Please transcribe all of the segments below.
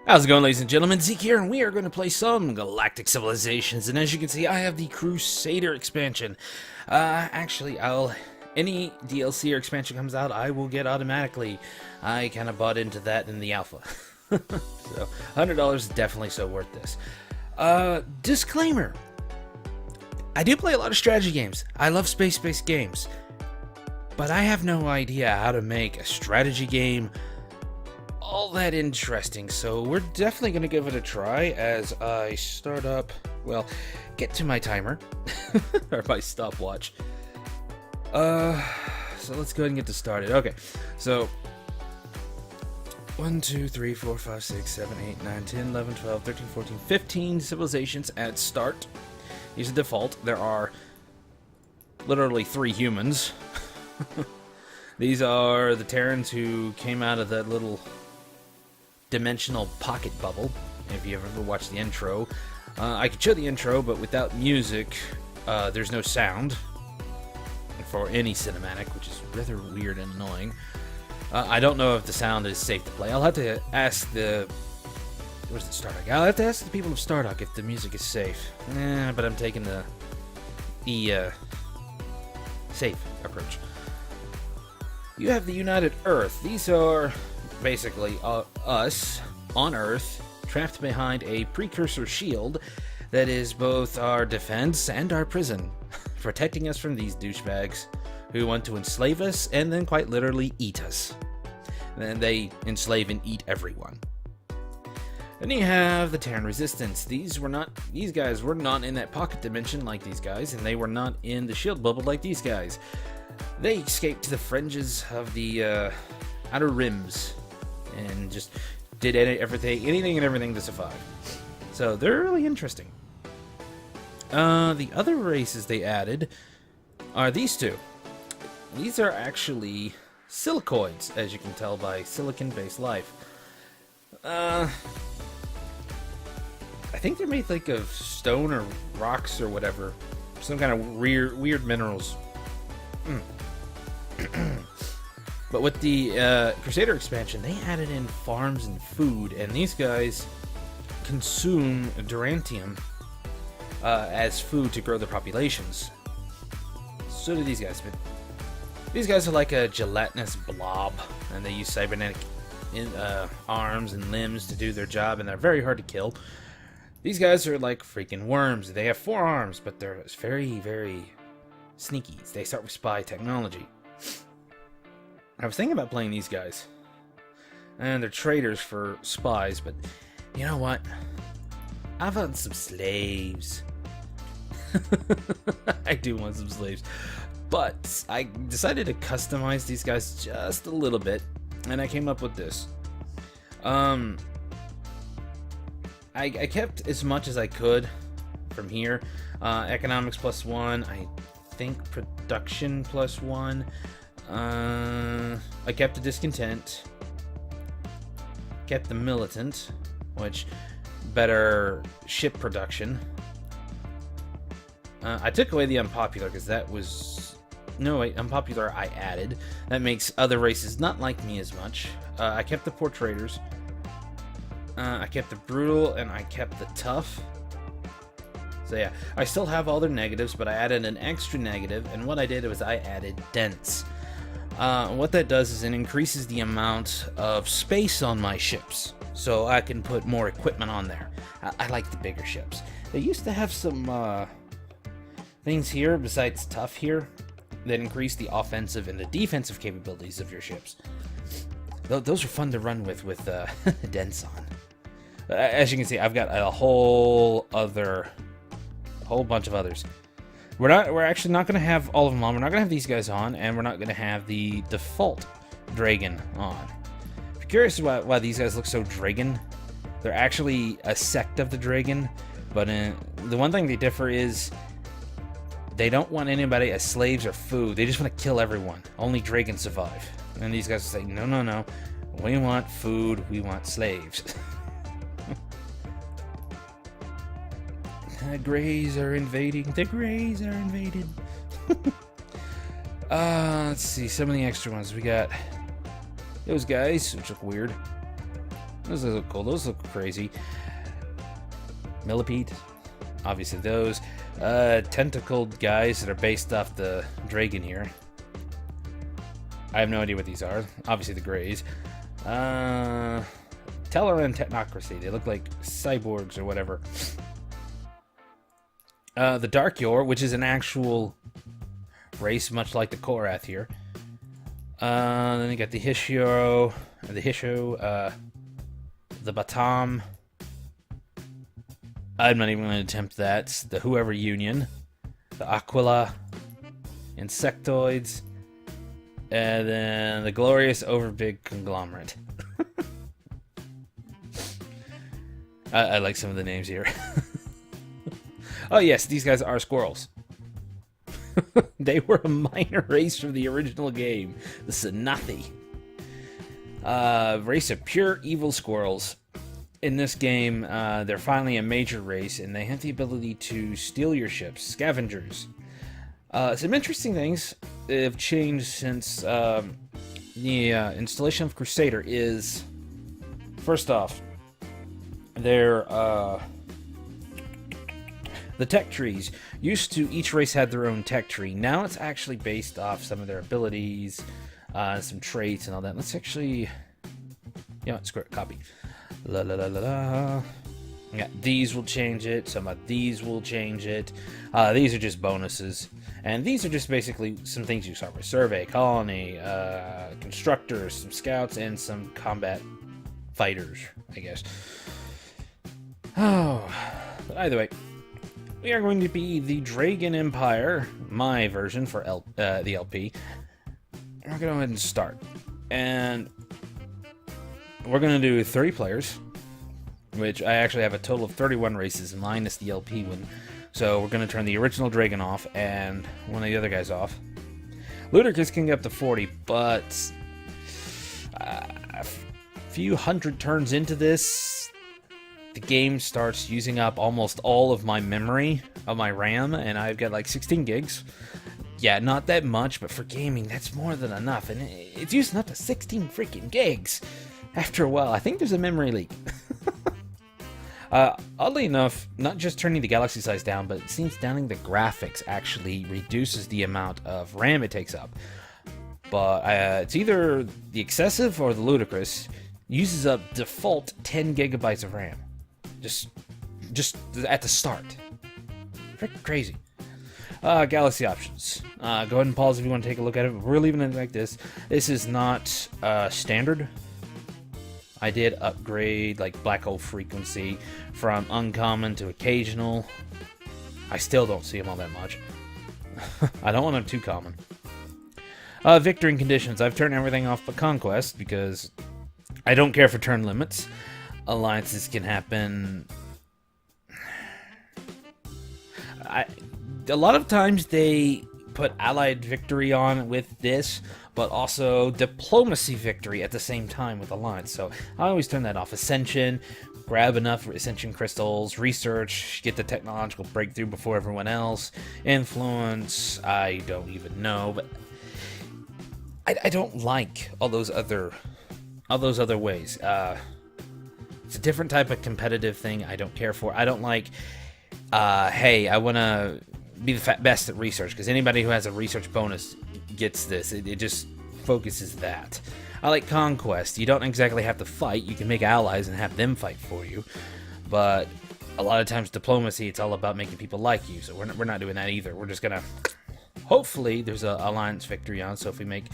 How's it going, ladies and gentlemen? Zeak here, and we are going to play some Galactic Civilizations. And as you can see, I have the Crusader expansion. Actually, any DLC or expansion comes out, I will get automatically. I kind of bought into that in the alpha. So, $100 is definitely so worth this. Disclaimer. I do play a lot of strategy games. I love space-based games. But I have no idea how to make a strategy game all that interesting, so we're definitely going to give it a try as I start up, well, get to my timer, or my stopwatch. So let's go ahead and get this started. Okay, so 1, 2, 3, 4, 5, 6, 7, 8, 9, 10, 11, 12, 13, 14, 15 civilizations at start. These are default. There are literally 3 humans. These are the Terrans who came out of that little dimensional pocket bubble. If you ever watched the intro, I could show the intro, but without music, there's no sound for any cinematic, which is rather weird and annoying. I don't know if the sound is safe to play. I'll have to ask the where's the Stardock? I'll have to ask the people of Stardock if the music is safe. But I'm taking the safe approach. You have the United Earth. These are basically us on Earth, trapped behind a precursor shield that is both our defense and our prison, protecting us from these douchebags who want to enslave us and then quite literally eat us. And then they enslave and eat everyone. Then you have the Terran Resistance. These guys were not in that pocket dimension like these guys, and they were not in the shield bubble like these guys. They escaped to the fringes of the outer rims and just did anything and everything to survive. So they're really interesting. The other races they added are these two. These are actually silicoids, as you can tell by silicon-based life. I think they're made like of stone or rocks or whatever. Some kind of weird minerals. But with the Crusader expansion, they added in farms and food, and these guys consume durantium as food to grow their populations. So do these guys. But these guys are like a gelatinous blob, and they use cybernetic arms and limbs to do their job, and they're very hard to kill. These guys are like freaking worms. They have 4 arms, but they're very, very sneaky. They start with spy technology. I was thinking about playing these guys, and they're traders for spies, but you know what? I want some slaves. I do want some slaves, but I decided to customize these guys just a little bit, and I came up with this. I kept as much as I could from here. Economics +1, I think production +1. I kept the discontent, kept the militant, which better ship production. I took away the unpopular because that was unpopular I added. That makes other races not like me as much. I kept the poor traders. I kept the brutal and I kept the tough. So yeah, I still have all their negatives, but I added an extra negative, and what I did was I added dense. What that does is it increases the amount of space on my ships, so I can put more equipment on there. I like the bigger ships. They used to have some things here besides tough here that increase the offensive and the defensive capabilities of your ships. Those are fun to run with dense on. As you can see, I've got a whole bunch of others. We're actually not going to have all of them on. We're not going to have these guys on, and we're not going to have the default dragon on. If you're curious why these guys look so dragon, they're actually a sect of the dragon, but the one thing they differ is they don't want anybody as slaves or food. They just want to kill everyone. Only dragons survive. And these guys say, no. We want food. We want slaves. The Greys are invading. The Greys are invaded. Let's see. Some of the extra ones. We got those guys, which look weird. Those look cool. Those look crazy. Millipede. Obviously those. Tentacled guys that are based off the dragon here. I have no idea what these are. Obviously the Greys. Tellar and Technocracy. They look like cyborgs or whatever. The Dark Yor, which is an actual race, much like the Korath here. Then you got the Hisho, the Batam. I'm not even going to attempt that. The Whoever Union, the Aquila, Insectoids, and then the Glorious Overbig Conglomerate. I like some of the names here. Oh yes, these guys are squirrels. They were a minor race from the original game, the Sanathi. Race of pure evil squirrels. In this game, they're finally a major race, and they have the ability to steal your ships, scavengers. Some interesting things have changed since the installation of Crusader is, first off, the tech trees. Used to, each race had their own tech tree. Now it's actually based off some of their abilities, some traits and all that. Let's actually, screw it, copy. La la la la la. Yeah, these will change it. Some of these will change it. These are just bonuses. And these are just basically some things you start with. Survey, colony, constructors, some scouts, and some combat fighters, I guess. Oh, but either way, we are going to be the Dragon Empire, my version for the LP. We're going to go ahead and start. And we're going to do 30 players, which I actually have a total of 31 races minus the LP one. So we're going to turn the original Dragon off and one of the other guys off. Ludicrous can get up to 40, but a few hundred turns into this, the game starts using up almost all of my memory of my RAM, and I've got like 16 gigs. Yeah, not that much, but for gaming, that's more than enough, and it's using up to 16 freaking gigs. After a while, I think there's a memory leak. Oddly enough, not just turning the galaxy size down, but it seems downing the graphics actually reduces the amount of RAM it takes up. But it's either the excessive or the ludicrous uses up default 10 gigabytes of RAM. Just at the start. Freaking crazy. Galaxy options. Go ahead and pause if you want to take a look at it. We're leaving it like this. This is not standard. I did upgrade like black hole frequency from uncommon to occasional. I still don't see them all that much. I don't want them too common. Victory and conditions. I've turned everything off but conquest because I don't care for turn limits. Alliances can happen. A lot of times they put allied victory on with this, but also diplomacy victory at the same time with alliance. So I always turn that off. Ascension, grab enough ascension crystals, research, get the technological breakthrough before everyone else. Influence, I don't even know, but I don't like all those other ways. It's a different type of competitive thing I don't care for. I don't like, hey, I want to be the best at research, because anybody who has a research bonus gets this. It just focuses that. I like conquest. You don't exactly have to fight. You can make allies and have them fight for you. But a lot of times diplomacy, it's all about making people like you. So we're not doing that either. We're just going to... Hopefully there's an alliance victory on. So if we make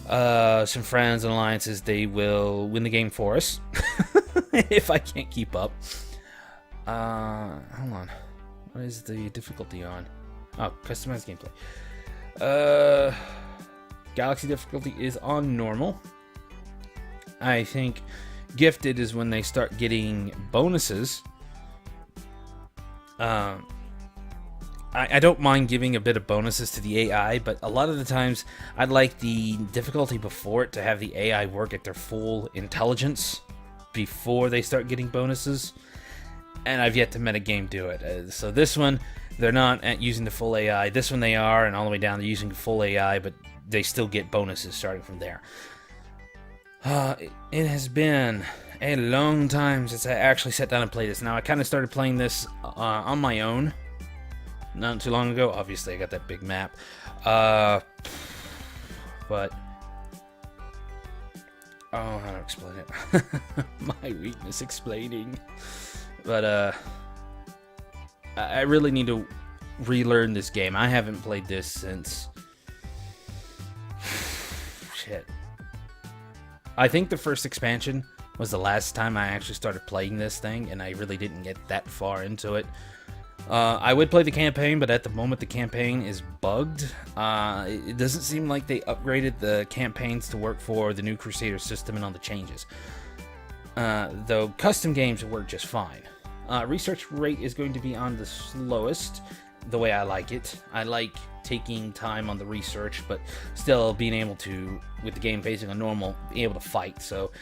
some friends and alliances, they will win the game for us. If I can't keep up. Hold on. What is the difficulty on? Oh, customized gameplay. Galaxy difficulty is on normal. I think gifted is when they start getting bonuses. I don't mind giving a bit of bonuses to the AI, but a lot of the times I'd like the difficulty before it to have the AI work at their full intelligence before they start getting bonuses. And I've yet to metagame do it. So this one, they're not using the full AI. This one they are, and all the way down they're using full AI, but they still get bonuses starting from there. It has been a long time since I actually sat down and played this. Now, I kind of started playing this on my own not too long ago. Obviously, I got that big map. But... oh, how to explain it? My weakness explaining. But, I really need to relearn this game. I haven't played this since... shit. I think the first expansion was the last time I actually started playing this thing, and I really didn't get that far into it. I would play the campaign, but at the moment the campaign is bugged. It doesn't seem like they upgraded the campaigns to work for the new Crusader system and all the changes. Though custom games work just fine. Research rate is going to be on the slowest, the way I like it. I like taking time on the research, but still being able to, with the game pacing on normal, be able to fight. So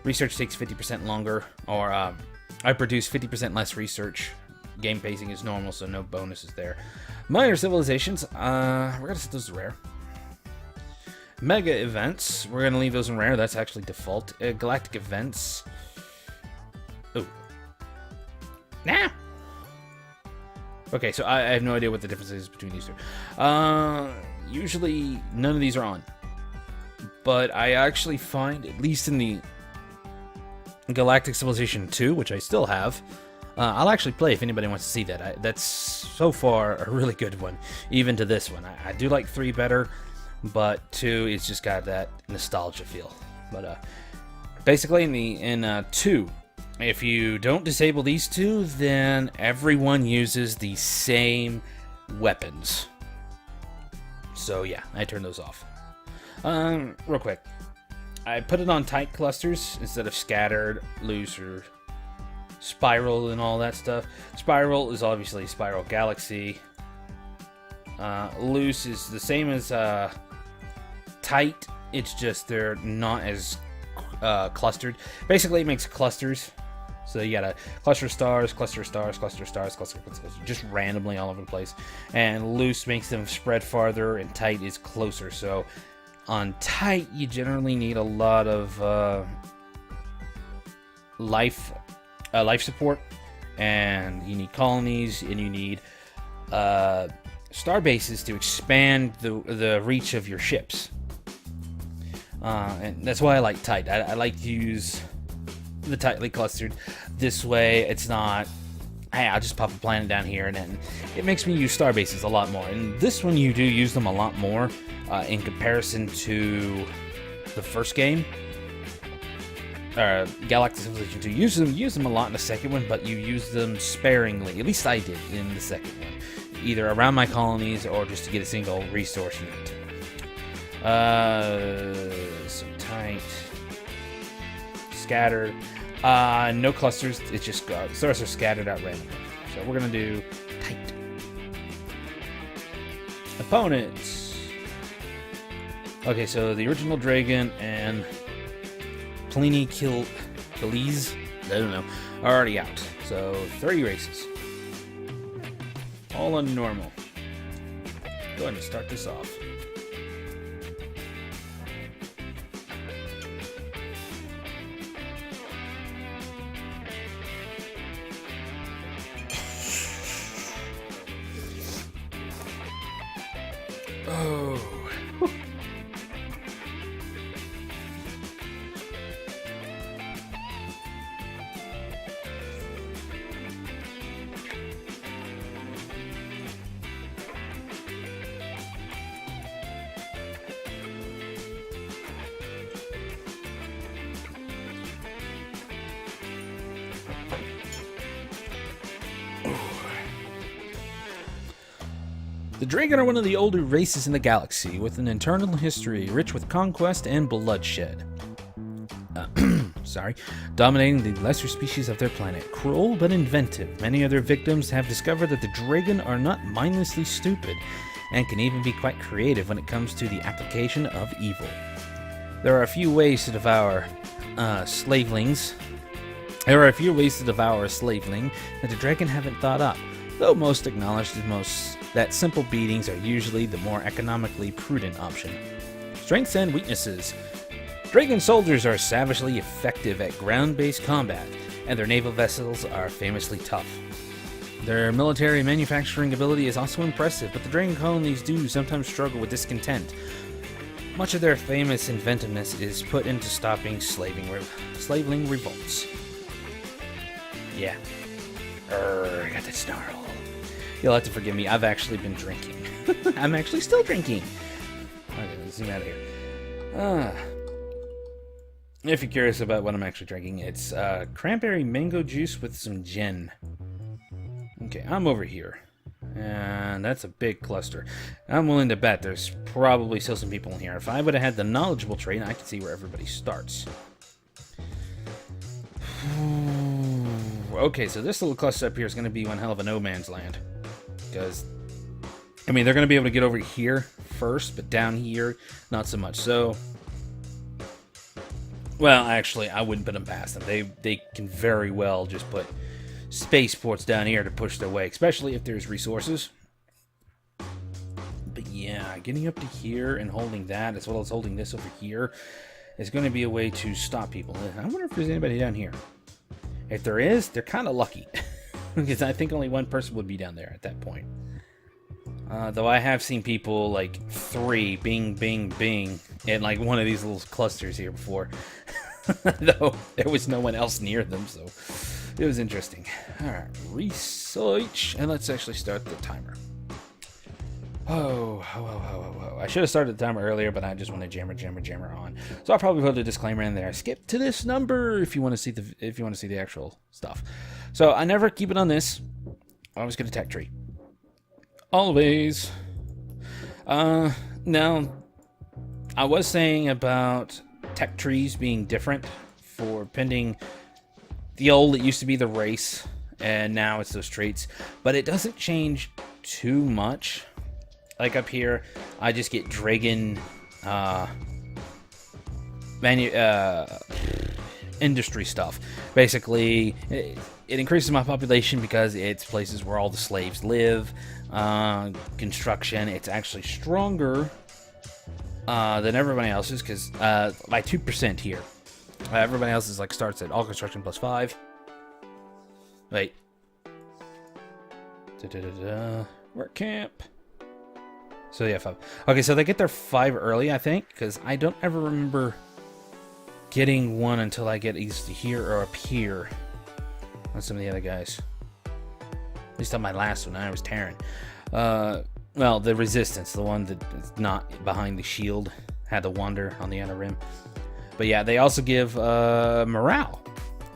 research takes 50% longer, or I produce 50% less research. Game pacing is normal, so no bonuses there. Minor civilizations, we're gonna set those to rare. Mega events, we're gonna leave those in rare. That's actually default. Galactic events. Oh. Nah. Okay, so I have no idea what the difference is between these two. Usually none of these are on, but I actually find, at least in the Galactic Civilization 2, which I still have, I'll actually play if anybody wants to see that. That's so far a really good one, even to this one. I do like 3 better, but 2, it's just got that nostalgia feel. But basically in 2, if you don't disable these 2, then everyone uses the same weapons. So yeah, I turn those off. Real quick, I put it on tight clusters instead of scattered, loose, or spiral and all that stuff. Spiral is obviously Spiral Galaxy. Loose is the same as tight. It's just they're not as clustered. Basically, it makes clusters. So you got a cluster of stars, cluster of stars, cluster of stars, cluster, just randomly all over the place. And loose makes them spread farther, and tight is closer. So on tight, you generally need a lot of life support, and you need colonies, and you need star bases to expand the reach of your ships. And that's why I like tight. I like to use the tightly clustered. This way, it's not, hey, I'll just pop a planet down here, and then it makes me use star bases a lot more. And this one, you do use them a lot more in comparison to the first game. Galactic Civilization 2. Use them a lot in the second one, but you use them sparingly. At least I did in the second one. Either around my colonies or just to get a single resource unit. So tight. Scattered. No clusters. It's just stars are scattered out randomly. So we're going to do tight. Opponents. Okay, so the original Dragon and Pliny Killes, I don't know, are already out. So 30 races. All on normal. Go ahead and start this off. Oh. The Dragon are one of the older races in the galaxy, with an internal history rich with conquest and bloodshed. Dominating the lesser species of their planet. Cruel but inventive, many of their victims have discovered that the Dragon are not mindlessly stupid, and can even be quite creative when it comes to the application of evil. There are a few ways to devour slavelings. There are a few ways to devour a slaveling that the Dragon haven't thought up, though most acknowledge that simple beatings are usually the more economically prudent option. Strengths and weaknesses. Dragon soldiers are savagely effective at ground-based combat, and their naval vessels are famously tough. Their military manufacturing ability is also impressive, but the Dragon colonies do sometimes struggle with discontent. Much of their famous inventiveness is put into stopping slaving revolts. Yeah. I got that snarl. You'll have to forgive me, I've actually been drinking. I'm actually still drinking. Okay, let's zoom out of here. If you're curious about what I'm actually drinking, it's cranberry mango juice with some gin. Okay, I'm over here. And that's a big cluster. I'm willing to bet there's probably still some people in here. If I would have had the knowledgeable trait, I could see where everybody starts. Okay, so this little cluster up here is going to be one hell of a no man's land. Because, I mean, they're going to be able to get over here first, but down here, not so much. So, well, actually, I wouldn't put them past them. They can very well just put spaceports down here to push their way, especially if there's resources. But yeah, getting up to here and holding that, as well as holding this over here, is going to be a way to stop people. I wonder if there's anybody down here. If there is, they're kind of lucky. Because I think only one person would be down there at that point. Though I have seen people, like, 3, bing, bing, bing, in, like, one of these little clusters here before. Though there was no one else near them, so it was interesting. Alright, research. And let's actually start the timer. Oh. I should have started the timer earlier, but I just want to jammer on. So I'll probably put a disclaimer in there. Skip to this number if you want to see the actual stuff. So I never keep it on this. I always get a tech tree. Always. Now, I was saying about tech trees being different for pending the old, it used to be the race, and now it's those traits, but it doesn't change too much. Like up here, I just get Dragon industry stuff. Basically, it increases my population because it's places where all the slaves live. Construction, it's actually stronger than everybody else's because by 2% here. Everybody else is like starts at all construction plus 5. Wait. Work camp. So yeah, 5. Okay, so they get their 5 early, I think, because I don't ever remember getting one until I get either here or up here on some of the other guys. At least on my last one, I was tearing. Well, the resistance, the one that is not behind the shield, had the wander on the outer rim. But yeah, they also give morale,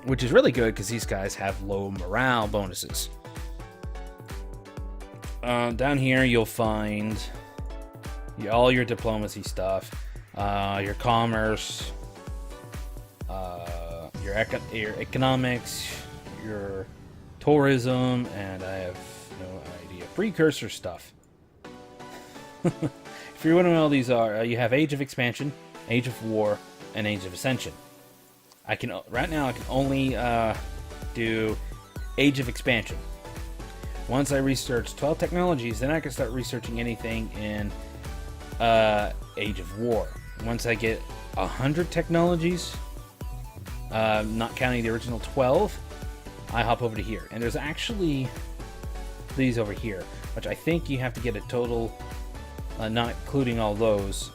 which is really good because these guys have low morale bonuses. Down here, you'll find all your diplomacy stuff, your commerce, your economics, your tourism, and I have no idea. Precursor stuff. If you're wondering what all these are, you have Age of Expansion, Age of War, and Age of Ascension. Right now I can only do Age of Expansion. Once I research 12 technologies, then I can start researching anything in Age of War. Once I get 100 technologies, not counting the original 12, I hop over to here. And there's actually these over here, which I think you have to get a total, not including all those,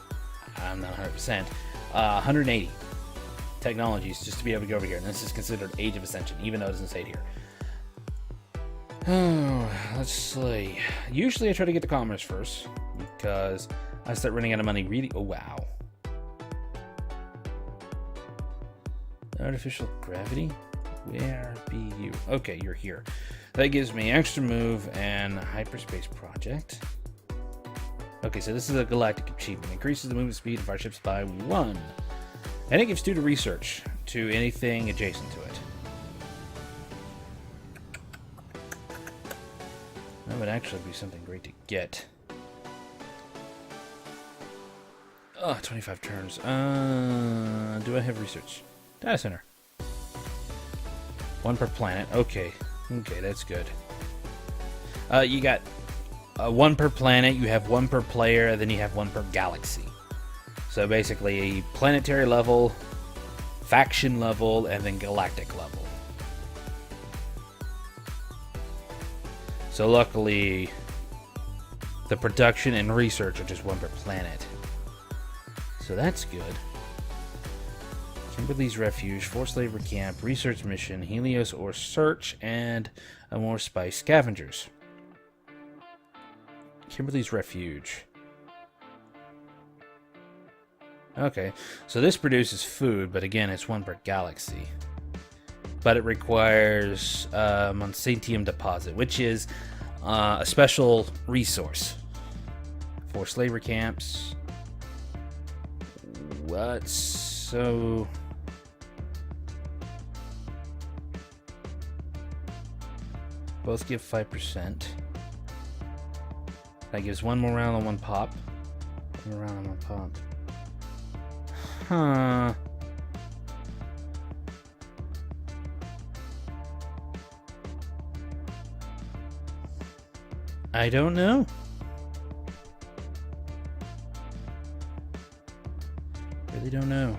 I'm not 100%, 180 technologies just to be able to go over here. And this is considered Age of Ascension, even though it doesn't say it here. Oh, let's see. Usually I try to get the commerce first, because I start running out of money really... Oh, wow. Artificial gravity? Where be you? Okay, you're here. That gives me extra move and hyperspace project. Okay, so this is a galactic achievement. Increases the movement speed of our ships by 1. And it gives 2 to research to anything adjacent to it. That would actually be something great to get. Oh, 25 turns. Do I have research? Data center. 1 per planet. Okay. Okay, that's good. You got 1 per planet, you have 1 per player, and then you have 1 per galaxy. So basically, planetary level, faction level, and then galactic level. So luckily, the production and research are just one per planet. So that's good. Kimberly's Refuge, Forced Labor Camp, Research Mission, Helios Ore Search, and a more Spice Scavengers. Kimberly's Refuge. Okay, so this produces food, but again, it's one per galaxy. But it requires Monsantium deposit, which is a special resource. Forced labor camps. What? So... both give 5%. That gives one more round on one pop. One more round on one pop. Huh. I don't know. Really don't know.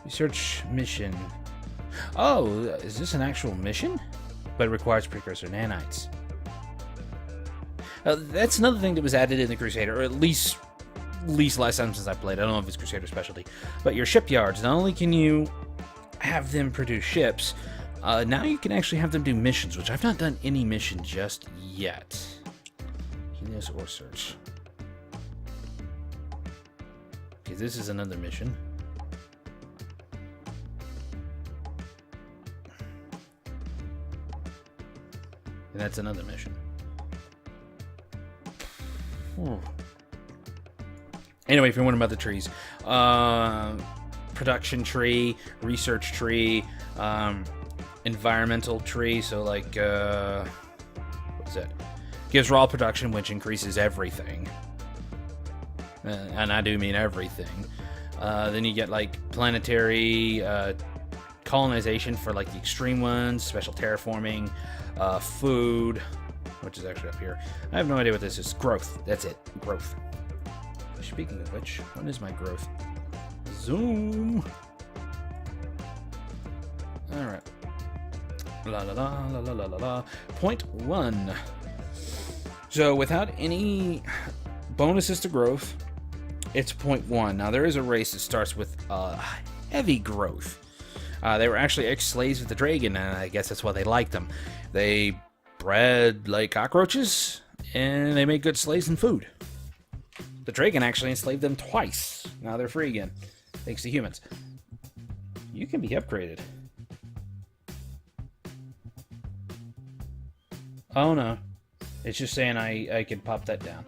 Research mission. Oh, is this an actual mission? But it requires precursor nanites. That's another thing that was added in the Crusader, or at least last time since I played. I don't know if it's Crusader specialty. But your shipyards, not only can you have them produce ships, now you can actually have them do missions, which I've not done any mission just yet. Helios Ore Search. Okay, this is another mission. And that's another mission. Anyway, if you're wondering about the trees, production tree, research tree, environmental tree. So like, what is that? Gives raw production, which increases everything, and I do mean everything. Then you get like planetary colonization for like the extreme ones, special terraforming, food, which is actually up here. I have no idea what this is. Growth. That's it. Growth. Speaking of which, what is my growth? Zoom. All right. La la la la la la la la. 0.1. So without any bonuses to growth, it's 0.1. Now there is a race that starts with heavy growth. They were actually ex-slaves of the Dragon, and I guess that's why they liked them. They bred like cockroaches, and they made good slaves and food. The Dragon actually enslaved them twice. Now they're free again, thanks to humans. You can be upgraded. Oh no. It's just saying I could pop that down.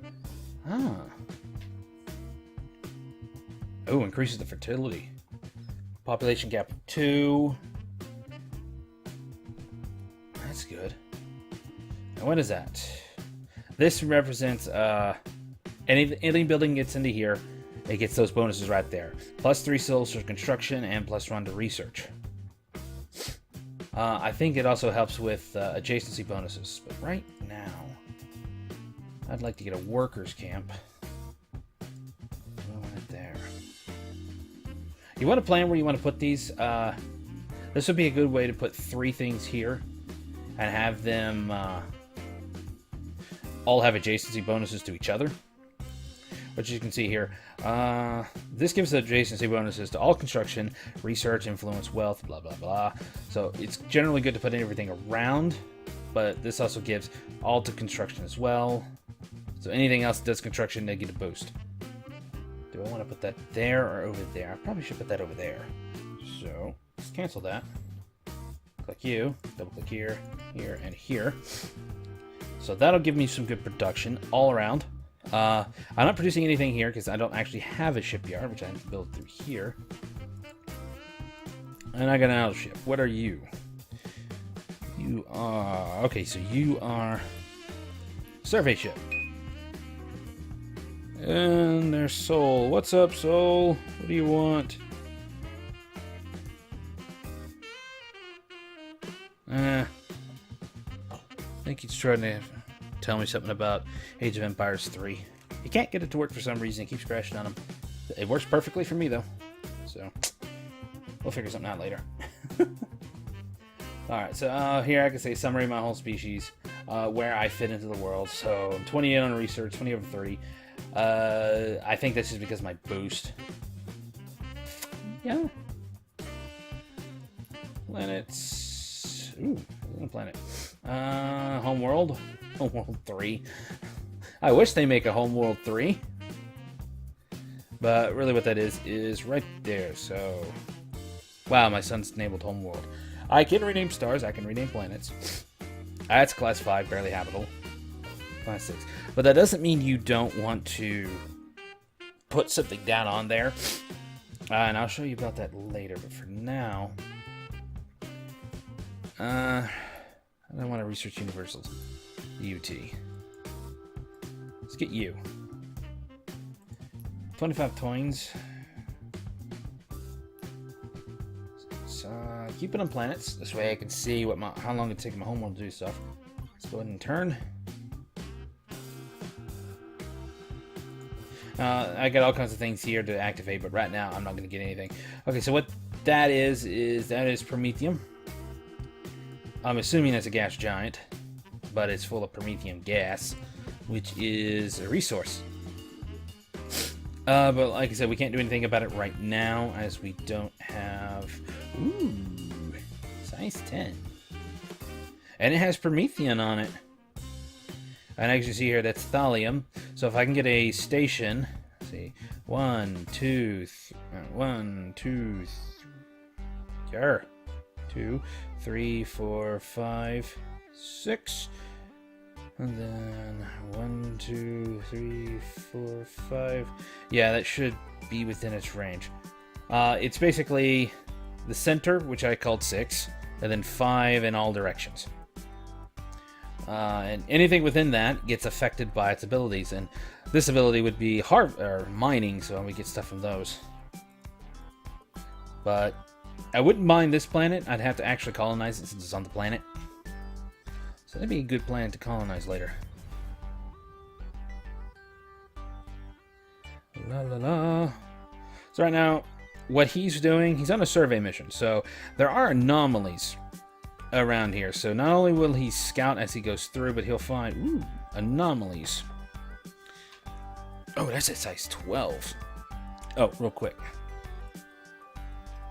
Ah. Oh, increases the fertility. Population gap 2. That's good. And what is that? This represents any building gets into here, it gets those bonuses right there. +3 souls for construction and +1 to research. I think it also helps with adjacency bonuses. But right now, I'd like to get a workers camp. I want it there. You want a plan where you want to put these? This would be a good way to put 3 things here and have them all have adjacency bonuses to each other. Which you can see here. This gives the adjacency bonuses to all construction, research, influence, wealth, blah, blah, blah. So it's generally good to put everything around, but this also gives all to construction as well. So anything else that does construction, they get a boost. Do I want to put that there or over there? I probably should put that over there. So let's cancel that. Click you, double click here, here, and here. So that'll give me some good production all around. I'm not producing anything here because I don't actually have a shipyard, which I have to build through here. And I got an auto ship. What are you? You are... okay, so you are... survey ship. And there's Soul. What's up, Soul? What do you want? I think he's trying to tell me something about Age of Empires 3. You can't get it to work for some reason. It keeps crashing on him. It works perfectly for me, though. So, we'll figure something out later. Alright, so here I can say summary of my whole species, where I fit into the world. So, I'm 28 on research, 20 over 30. I think this is because of my boost. Yeah. Planets. Ooh, planet. Homeworld. Homeworld 3. I wish they make a Homeworld 3. But really what that is right there. So, wow, my son's enabled Homeworld. I can rename stars. I can rename planets. That's class 5, barely habitable. Class 6. But that doesn't mean you don't want to put something down on there. And I'll show you about that later. But for now, I don't want to research universals. UT. Let's get you. 25 coins. So keep it on planets. This way I can see what how long it takes my homeworld to do stuff. Let's go ahead and turn. I got all kinds of things here to activate, but right now I'm not going to get anything. Okay, so what that is Promethium. I'm assuming that's a gas giant, but it's full of Promethium gas, which is a resource. But like I said, we can't do anything about it right now, as we don't have... Ooh, size 10. And it has Promethium on it. And as you see here, that's thallium. So if I can get a station... Let's see. 1, 2, 3, 4, 5, 6... And then 1, 2, 3, 4, 5. Yeah, that should be within its range. It's basically the center, which I called 6, and then 5 in all directions. And anything within that gets affected by its abilities, and this ability would be mining, so we get stuff from those. But I wouldn't mind this planet. I'd have to actually colonize it since it's on the planet. So that'd be a good plan to colonize later. La la la. So right now, what he's doing, he's on a survey mission. So there are anomalies around here. So not only will he scout as he goes through, but he'll find anomalies. Oh, that's at size 12. Oh, real quick.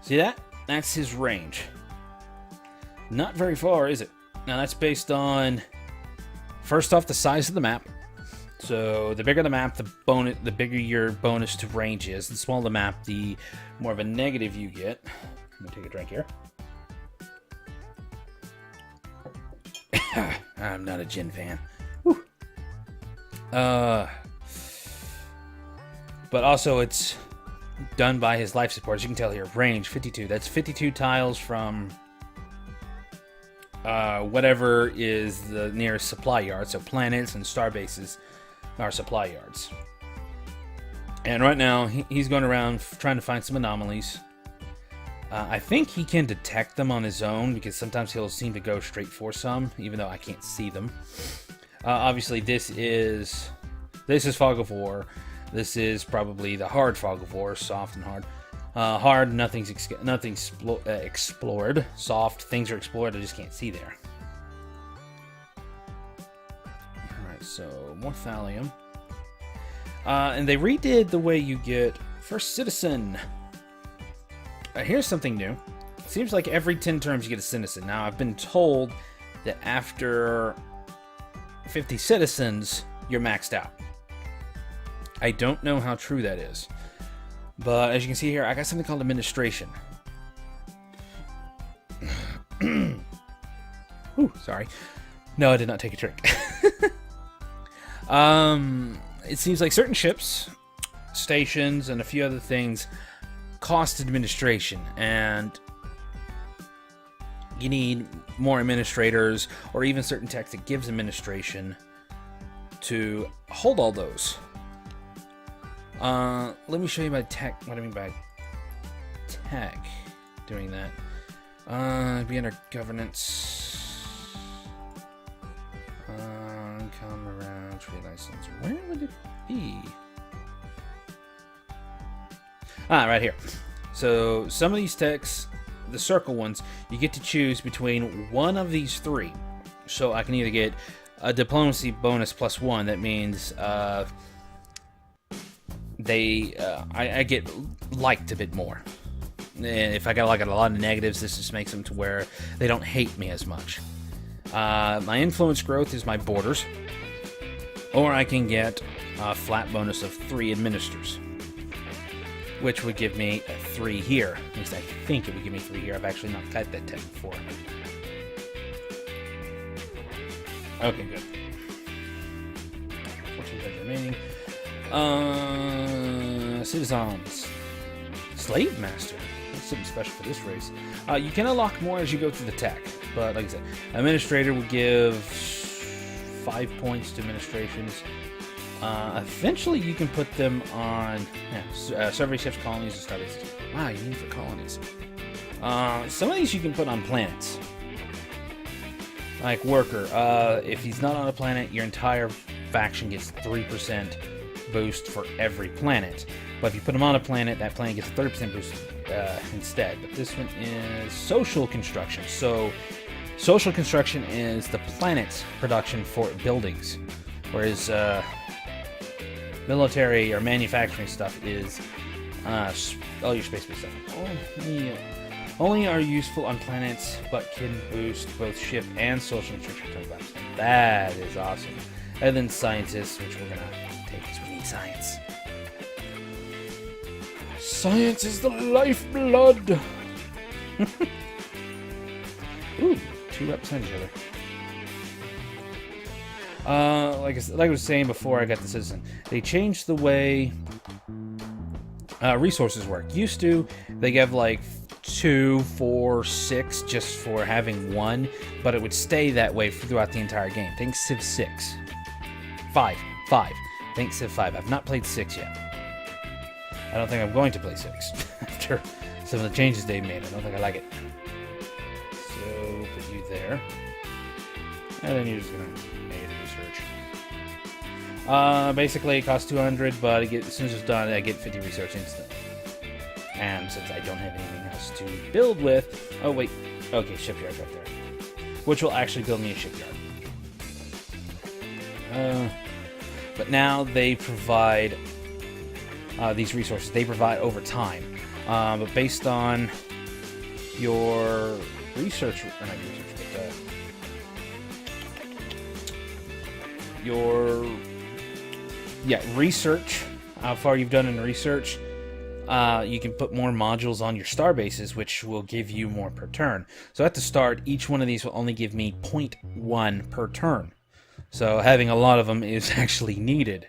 See that? That's his range. Not very far, is it? Now that's based on, first off, the size of the map. So the bigger the map, the bigger your bonus to range is. The smaller the map, the more of a negative you get. I'm gonna take a drink here. I'm not a gin fan. Whew. But also it's done by his life support. As you can tell here, range 52. That's 52 tiles from whatever is the nearest supply yard. So planets and star bases are supply yards. And right now, he's going around trying to find some anomalies. I think he can detect them on his own, because sometimes he'll seem to go straight for some, even though I can't see them. Obviously, this is Fog of War. This is probably the hard Fog of War, soft and hard. Hard, nothing's explored. Soft, things are explored, I just can't see there. Alright, so more thallium. And they redid the way you get First Citizen. Here's something new. It seems like every 10 turns you get a citizen. Now, I've been told that after 50 citizens, you're maxed out. I don't know how true that is. But as you can see here, I got something called administration. Ooh, sorry. No, I did not take a drink. It seems like certain ships, stations, and a few other things cost administration, and you need more administrators, or even certain tech that gives administration to hold all those. Let me show you my tech. What I mean by tech doing that. Be under governance. Come around trade license. Where would it be? Right here. So some of these techs, the circle ones, you get to choose between one of these three. So I can either get a diplomacy bonus +1. That means I get liked a bit more. And if I got like a lot of negatives, this just makes them to where they don't hate me as much. My influence growth is my borders, or I can get a flat bonus of 3 administers, which would give me a 3 here. At least I think it would give me 3 here. I've actually not typed that tech before. Okay, good. 14 seconds remaining. Citizens. Slave Master. That's something special for this race. You can unlock more as you go through the tech, but like I said, Administrator would give 5 points to administrations. Eventually, you can put them on survey ships, colonies, and starbase. Wow, you need for colonies. Some of these you can put on planets. Like Worker. If he's not on a planet, your entire faction gets 3% boost for every planet. But if you put him on a planet, that planet gets a 30% boost instead. But this one is social construction. So, social construction is the planet's production for buildings, whereas military or manufacturing stuff is all your space-based stuff. Only are useful on planets, but can boost both ship and social construction. That is awesome. And then scientists, which we're gonna take because we need science. Science is the lifeblood. Ooh, 2 represent each other. Like I was saying before I got the citizen, they changed the way resources work. Used to, they give like 2, 4, 6 just for having 1, but it would stay that way throughout the entire game. Think Civ 6. 5. Think Civ 5. I've not played 6 yet. I don't think I'm going to play 6 after some of the changes they've made. I don't think I like it. So, put you there. And then you're just going to make a research. Basically, it costs 200, but as soon as it's done, I get 50 research instantly. And since I don't have anything else to build with... Oh, wait. Okay, shipyard's right there. Which will actually build me a shipyard. But now they provide these resources. They provide over time. But based on your research... Or not research, but... your... Yeah, research. How far you've done in research... you can put more modules on your star bases, which will give you more per turn. So at the start, each one of these will only give me 0.1 per turn. So having a lot of them is actually needed.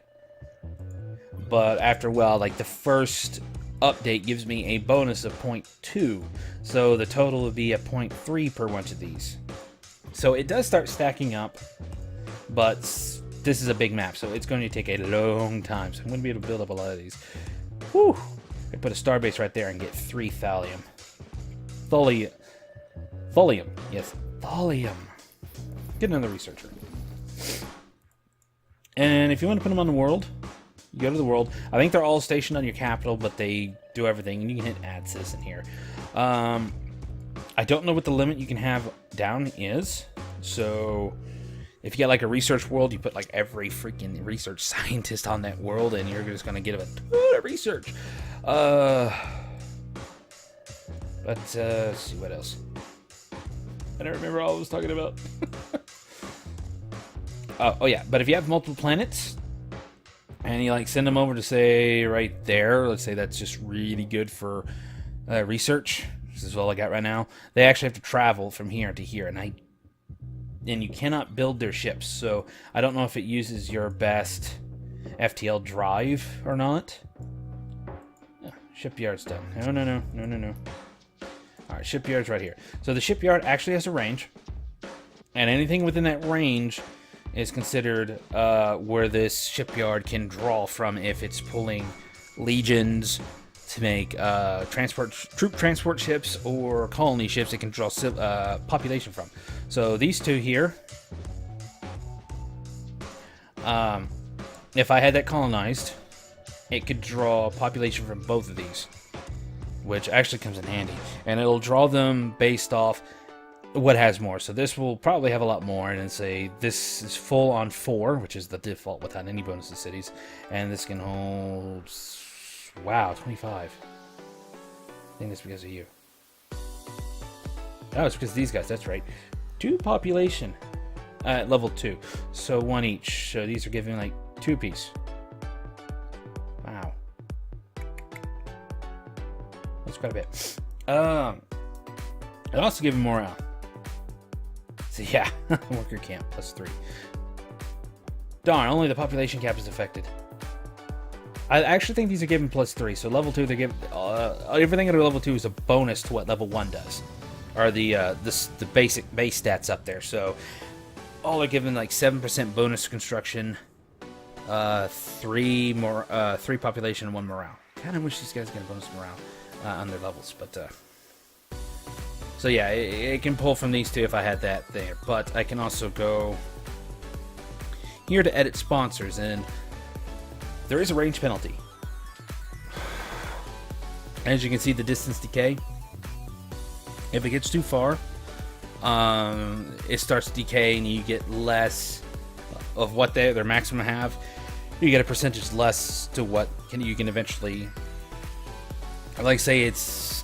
But after a while, like the first update gives me a bonus of 0.2. So the total would be a 0.3 per one of these. So it does start stacking up, but this is a big map, so it's going to take a long time. So I'm going to be able to build up a lot of these. Whew! I put a starbase right there and get 3 thallium. Thulium. Yes, thallium. Get another researcher. And if you want to put them on the world, you go to the world. I think they're all stationed on your capital, but they do everything. And you can hit add citizen here. I don't know what the limit you can have down is. So if you get like a research world, you put like every freaking research scientist on that world, and you're just going to get a ton of research. Let's see what else. I don't remember all I was talking about. Oh yeah, but if you have multiple planets and you like send them over to say right there, let's say that's just really good for research. This is all I got right now. They actually have to travel from here to here, and you cannot build their ships. So I don't know if it uses your best FTL drive or not. Shipyard's done. No. Alright, shipyard's right here. So the shipyard actually has a range. And anything within that range is considered where this shipyard can draw from if it's pulling legions to make troop transport ships or colony ships it can draw population from. So these two here, if I had that colonized, it could draw population from both of these. which actually comes in handy. And it'll draw them based off what has more. So this will probably have a lot more, and say this is full on 4, which is the default without any bonus to cities. And this can hold, wow, 25. I think that's because of you. Oh, it's because of these guys, that's right. 2 population at level 2. So 1 each. So these are giving like 2 apiece. Wow. That's quite a bit. It also giving morale. So yeah, worker camp +3. Darn, only the population cap is affected. I actually think these are given +3. So level 2, they give everything at level 2 is a bonus to what level 1 does, or the basic base stats up there. So all are given like 7% bonus to construction, 3 population, and 1 morale. Kind of wish these guys get a bonus morale on their levels, but so yeah, it can pull from these 2 if I had that there. But I can also go here to edit sponsors, and there is a range penalty. As you can see, the distance decay. If it gets too far, it starts decaying, and you get less of what their maximum have. You get a percentage less to what you can eventually. Like say it's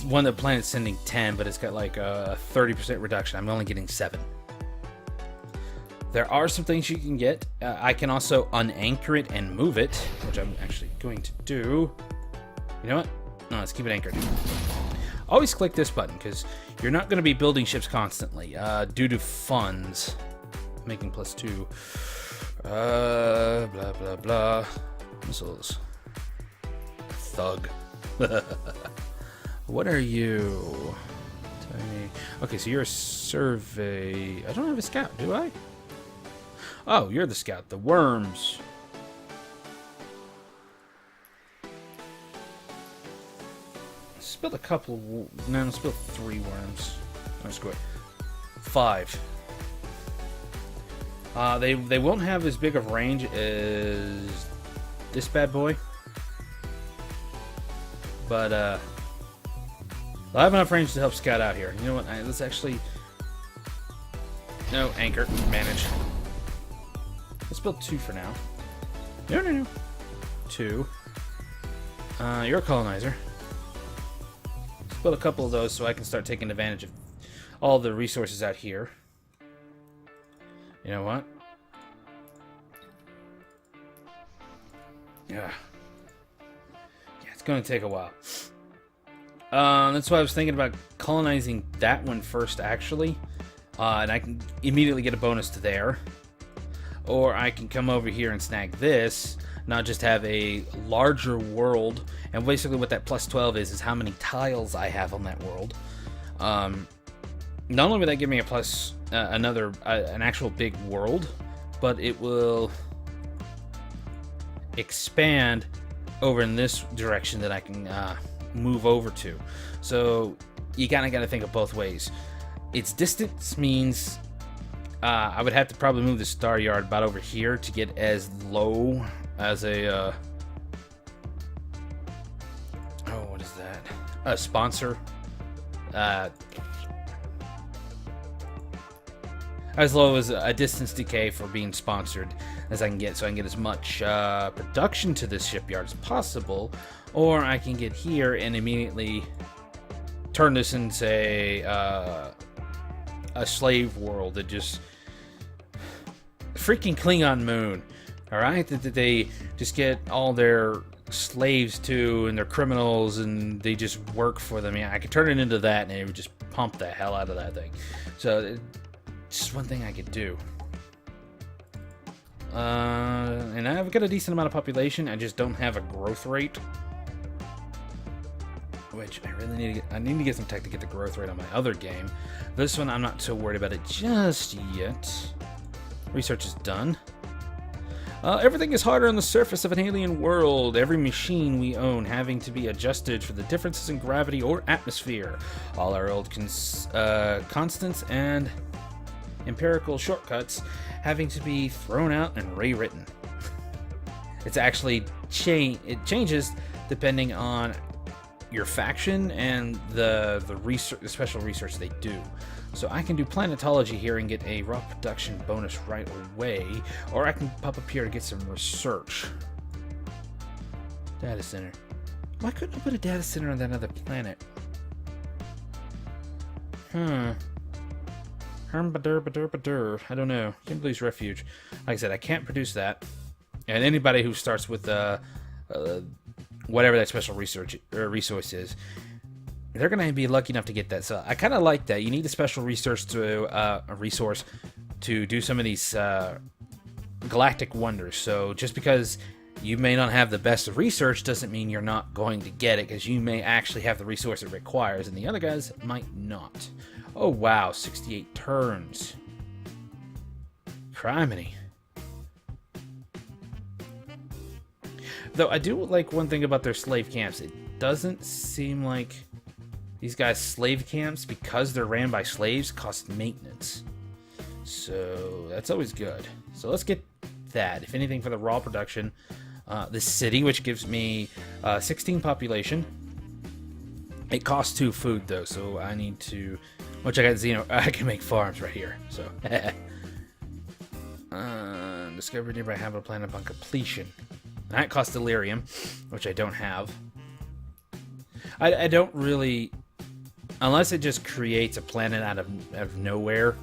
one of the planets sending 10, but it's got like a 30% reduction. I'm only getting 7. There are some things you can get. I can also unanchor it and move it, which I'm actually going to do. You know what? No, let's keep it anchored. Always click this button, because you're not going to be building ships constantly due to funds. Making +2. Blah, blah, blah. Missiles. Thug. What are you? Okay, so you're a survey. I don't have a scout, do I? Oh, you're the scout. The worms. Spilled a couple. No, spilled 3 worms. No, screw it. 5. They won't have as big of range as this bad boy, but they'll have enough range to help scout out here. You know what? Let's actually anchor manage. Let's build 2 for now. No. 2. You're a colonizer. Let's build a couple of those so I can start taking advantage of all the resources out here. You know what? Yeah, it's going to take a while. That's why I was thinking about colonizing that one first, actually. And I can immediately get a bonus to there. Or I can come over here and snag this, not just have a larger world. And basically what that +12 is how many tiles I have on that world. Not only will that give me a plus, an actual big world, but it will expand over in this direction that I can move over to. So you kind of got to think of both ways. Its distance means I would have to probably move the star yard about over here to get as low as a what is that? A sponsor. As low as a distance decay for being sponsored as I can get, so I can get as much production to this shipyard as possible, or I can get here and immediately turn this into a slave world that just freaking Klingon moon. All right, that they just get all their slaves to and their criminals, and they just work for them. Yeah, I could turn it into that, and it would just pump the hell out of that thing. So it's just one thing I could do. And I've got a decent amount of population. I just don't have a growth rate, which I really need to get. I need to get some tech to get the growth rate on my other game. This one, I'm not so worried about it just yet. Research is done. Everything is harder on the surface of an alien world. Every machine we own having to be adjusted for the differences in gravity or atmosphere. All our old constants and empirical shortcuts having to be thrown out and rewritten. It's actually it changes depending on your faction and the research, the special research they do. So I can do planetology here and get a raw production bonus right away, or I can pop up here to get some research. Data center. Why couldn't I put a data center on that other planet? I don't know. Kimberly's Refuge. Like I said, I can't produce that. And anybody who starts with whatever that special research or resource is, they're going to be lucky enough to get that. So I kind of like that. You need a special research to a resource to do some of these galactic wonders. So just because you may not have the best of research doesn't mean you're not going to get it, because you may actually have the resource it requires, and the other guys might not. Oh wow, 68 turns. Criminy. Though I do like one thing about their slave camps. It doesn't seem like these guys' slave camps, because they're ran by slaves, cost maintenance. So that's always good. So let's get that. If anything, for the raw production. The city, which gives me 16 population. It costs 2 food though, so I need to. Which I got Xeno. I can make farms right here. So discover nearby habitable planet upon completion. That costs delirium, which I don't have. I don't really, unless it just creates a planet out of nowhere.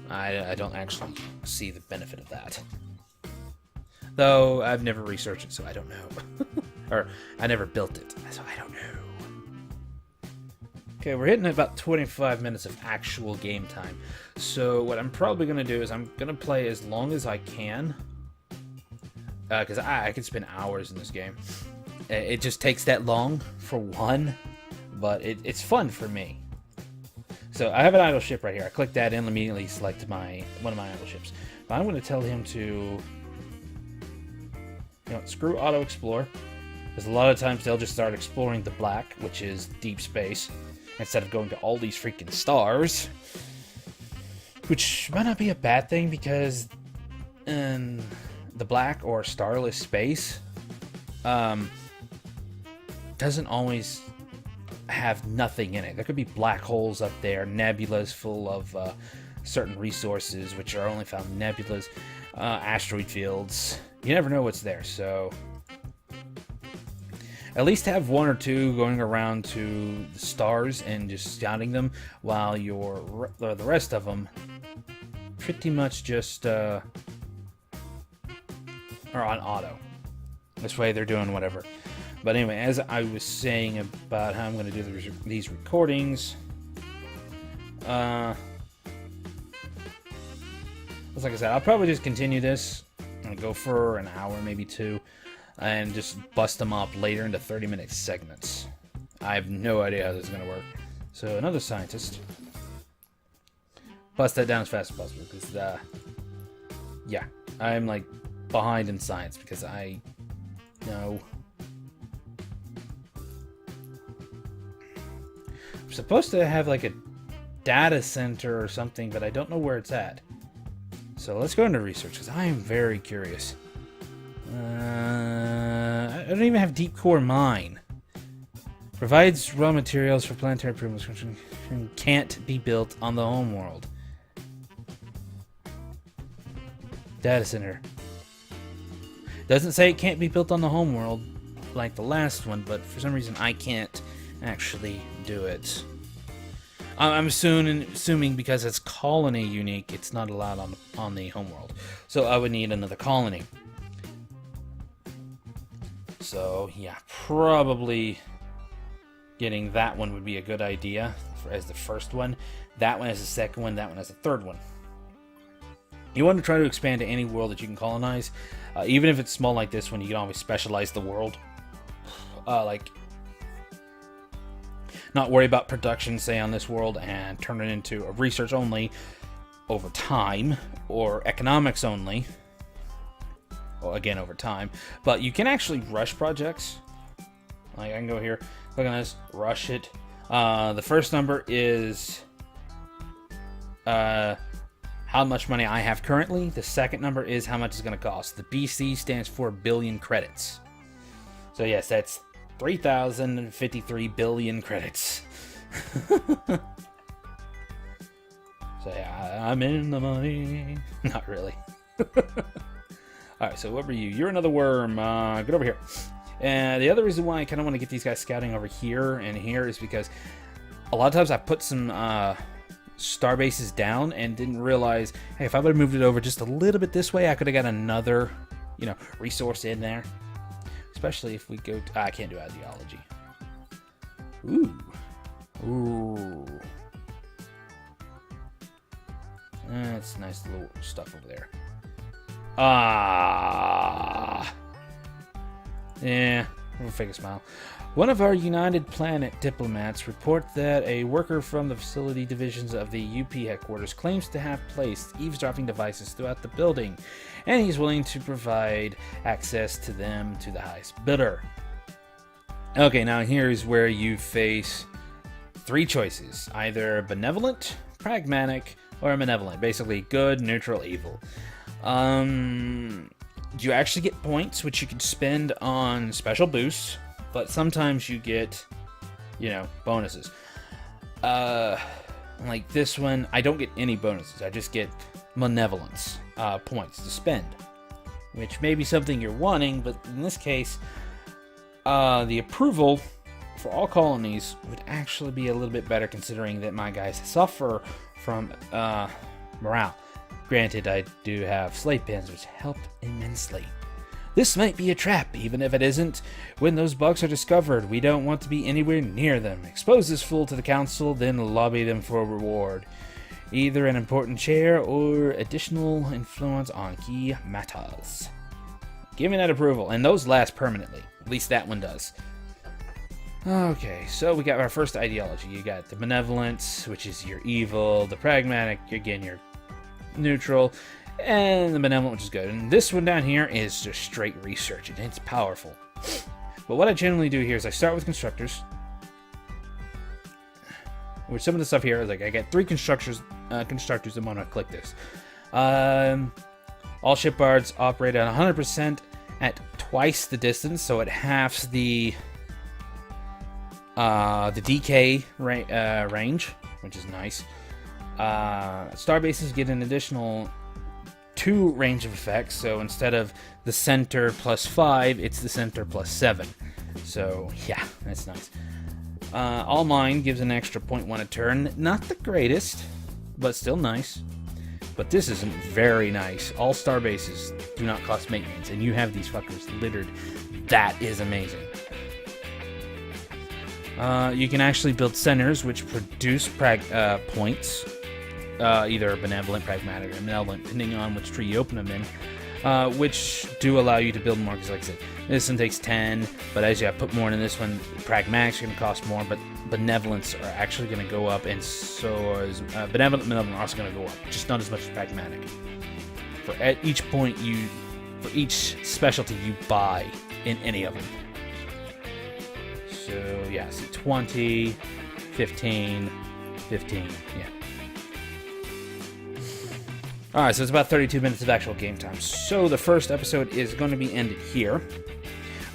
I don't actually see the benefit of that. Though I've never researched it, so I don't know. Or I never built it, so I don't know. Okay, we're hitting about 25 minutes of actual game time. So what I'm probably going to do is I'm going to play as long as I can. Because I can spend hours in this game. It just takes that long, for one. But it's fun for me. So I have an idle ship right here. I click that and immediately select one of my idle ships. But I'm going to tell him to... screw auto explore, because a lot of times they'll just start exploring the black, which is deep space, instead of going to all these freaking stars, which might not be a bad thing, because in the black or starless space doesn't always have nothing in it. There could be black holes up there, nebulas full of certain resources, which are only found in nebulas, asteroid fields. You never know what's there, so at least have 1 or 2 going around to the stars and just scouting them, while the rest of them pretty much just are on auto. This way they're doing whatever. But anyway, as I was saying about how I'm going to do these recordings, like I said, I'll probably just continue this and go for an hour, maybe 2, and just bust them up later into 30-minute segments. I have no idea how this is going to work. So another scientist. Bust that down as fast as possible, because, yeah, I'm, like, behind in science, because I know... I'm supposed to have, like, a data center or something, but I don't know where it's at. So let's go into research, because I am very curious. I don't even have deep core mine. Provides raw materials for planetary improvements. Can't be built on the homeworld. Data center. Doesn't say it can't be built on the homeworld like the last one, but for some reason I can't actually do it. I'm assuming because it's colony unique, it's not allowed on the homeworld. So I would need another colony. So yeah, probably getting that one would be a good idea as the first one. That one as the second one. That one as the third one. You want to try to expand to any world that you can colonize. Even if it's small like this one, you can always specialize the world. Like, not worry about production, say, on this world, and turn it into a research only over time, or economics only. Well, again, over time. But you can actually rush projects. Like, I can go here, click on this, rush it. The first number is how much money I have currently. The second number is how much it's going to cost. The BC stands for billion credits. So yes, that's 3,053 billion credits. So yeah, I'm in the money. Not really. Alright, so what were you? You're another worm. Get over here. And the other reason why I kind of want to get these guys scouting over here and here is because a lot of times I put some star bases down and didn't realize, hey, if I would have moved it over just a little bit this way, I could have got another, resource in there. Especially if we go to, I can't do ideology. Ooh. That's nice little stuff over there. Yeah, we'll fake a smile. One of our United Planet diplomats report that a worker from the facility divisions of the UP headquarters claims to have placed eavesdropping devices throughout the building, and he's willing to provide access to them to the highest bidder. Okay, now here's where you face 3 choices. Either benevolent, pragmatic, or malevolent. Basically, good, neutral, evil. You actually get points, which you can spend on special boosts, but sometimes you get, bonuses. Like this one, I don't get any bonuses. I just get malevolence points to spend, which may be something you're wanting, but in this case, the approval for all colonies would actually be a little bit better, considering that my guys suffer from morale. Granted, I do have slave pens, which help immensely. This might be a trap, even if it isn't. When those bugs are discovered, we don't want to be anywhere near them. Expose this fool to the council, then lobby them for a reward. Either an important chair or additional influence on key matters. Give me that approval, and those last permanently. At least that one does. Okay, so we got our first ideology. You got the benevolence, which is your evil. The pragmatic, again, your neutral. And the benevolent, which is good. And this one down here is just straight research, and it's powerful. But what I generally do here is I start with constructors. Which some of the stuff here is like I get 3 constructors, and want to click this. All shipyards operate at 100% at twice the distance, so it halves the DK range, which is nice. Star bases get an additional 2 range of effects, so instead of the center plus 5, it's the center plus 7. So yeah, that's nice. All mine gives an extra 0.1 a turn. Not the greatest, but still nice. But this isn't very nice. All star bases do not cost maintenance, and you have these fuckers littered. That is amazing. You can actually build centers which produce points. Either benevolent, pragmatic, or malevolent, depending on which tree you open them in, which do allow you to build more, because like I said, this one takes 10, but as you put more in this one, pragmatic's going to cost more, but benevolence are actually going to go up, and so is benevolent and malevolent are also going to go up, just not as much as pragmatic. At each point for each specialty you buy in any of them. So yeah, so 20, 15, yeah. Alright, so it's about 32 minutes of actual game time. So the first episode is going to be ended here.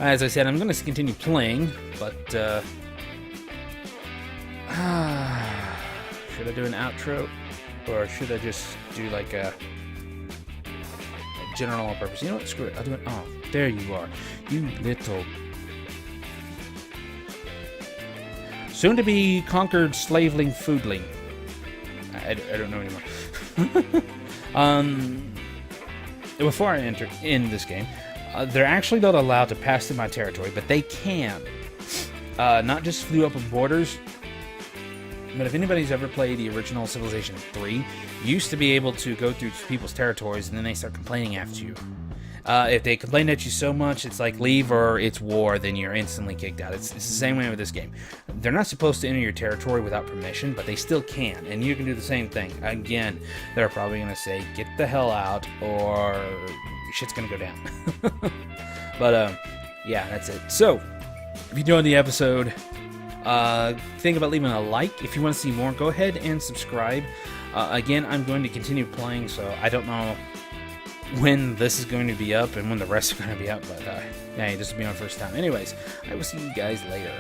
As I said, I'm going to continue playing, but should I do an outro? Or should I just do like a general purpose? You know what? Screw it. I'll do it. Oh, there you are. You little soon to be conquered slaveling foodling. I don't know anymore. Before I enter in this game, they're actually not allowed to pass through my territory, but they can. Not just through open borders, but if anybody's ever played the original Civilization 3, you used to be able to go through people's territories, and then they start complaining after you. If they complain at you so much, it's like leave or it's war, then you're instantly kicked out. It's the same way with this game. They're not supposed to enter your territory without permission, but they still can, and you can do the same thing. Again, they're probably going to say, get the hell out, or shit's going to go down. But, yeah, that's it. So, if you enjoyed the episode, think about leaving a like. If you want to see more, go ahead and subscribe. Again, I'm going to continue playing, so I don't know when this is going to be up and when the rest are going to be up, but yeah, this will be my first time. Anyways, I will see you guys later.